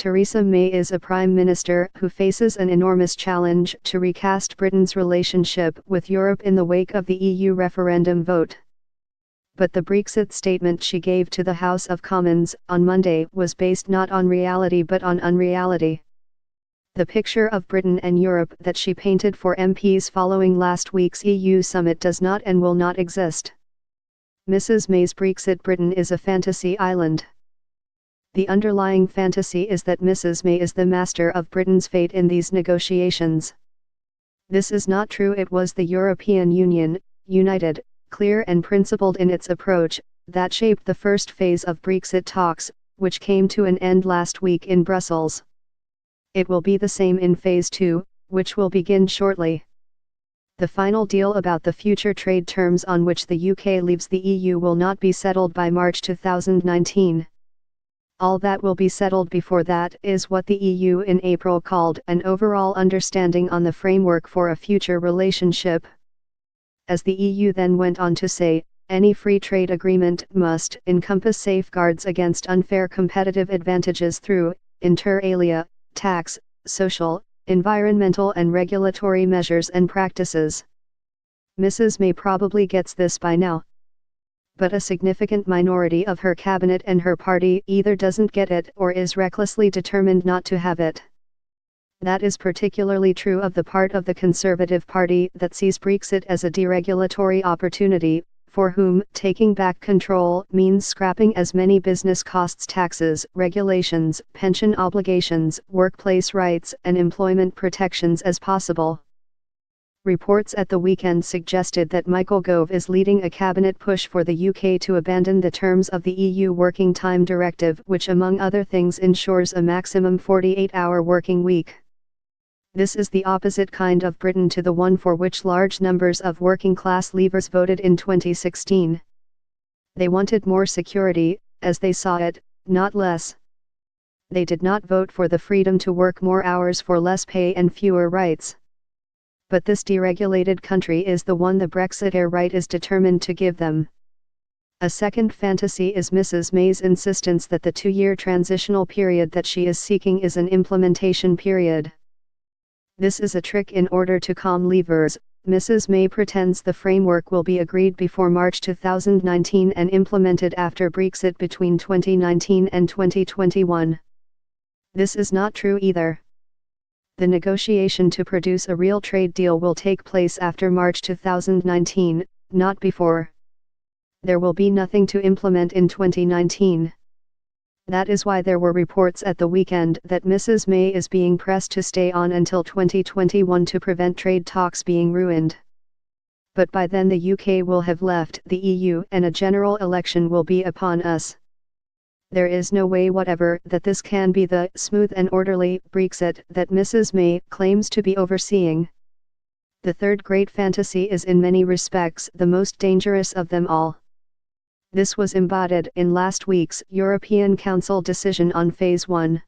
Theresa May is a Prime Minister who faces an enormous challenge to recast Britain's relationship with Europe in the wake of the EU referendum vote. But the Brexit statement she gave to the House of Commons on Monday was based not on reality but on unreality. The picture of Britain and Europe that she painted for MPs following last week's EU summit does not and will not exist. Mrs May's Brexit Britain is a fantasy island. The underlying fantasy is that Mrs May is the master of Britain's fate in these negotiations. This is not true. It was the European Union, united, clear and principled in its approach, that shaped the first phase of Brexit talks, which came to an end last week in Brussels. It will be the same in Phase 2, which will begin shortly. The final deal about the future trade terms on which the UK leaves the EU will not be settled by March 2019. All that will be settled before that is what the EU in April called an overall understanding on the framework for a future relationship. As the EU then went on to say, any free trade agreement must encompass safeguards against unfair competitive advantages through, inter alia, tax, social, environmental and regulatory measures and practices. Mrs May probably gets this by now. But a significant minority of her cabinet and her party either doesn't get it or is recklessly determined not to have it. That is particularly true of the part of the Conservative Party that sees Brexit as a deregulatory opportunity, for whom taking back control means scrapping as many business costs, taxes, regulations, pension obligations, workplace rights and employment protections as possible. Reports at the weekend suggested that Michael Gove is leading a cabinet push for the UK to abandon the terms of the EU Working Time Directive, which among other things ensures a maximum 48-hour working week. This is the opposite kind of Britain to the one for which large numbers of working-class leavers voted in 2016. They wanted more security, as they saw it, not less. They did not vote for the freedom to work more hours for less pay and fewer rights. But this deregulated country is the one the Brexiteer right is determined to give them. A second fantasy is Mrs May's insistence that the 2-year transitional period that she is seeking is an implementation period. This is a trick in order to calm leavers. Mrs May pretends the framework will be agreed before March 2019 and implemented after Brexit between 2019 and 2021. This is not true either. The negotiation to produce a real trade deal will take place after March 2019, not before. There will be nothing to implement in 2019. That is why there were reports at the weekend that Mrs May is being pressed to stay on until 2021 to prevent trade talks being ruined. But by then the UK will have left the EU and a general election will be upon us. There is no way whatever that this can be the smooth and orderly Brexit that Mrs May claims to be overseeing. The third great fantasy is in many respects the most dangerous of them all. This was embodied in last week's European Council decision on Phase 1.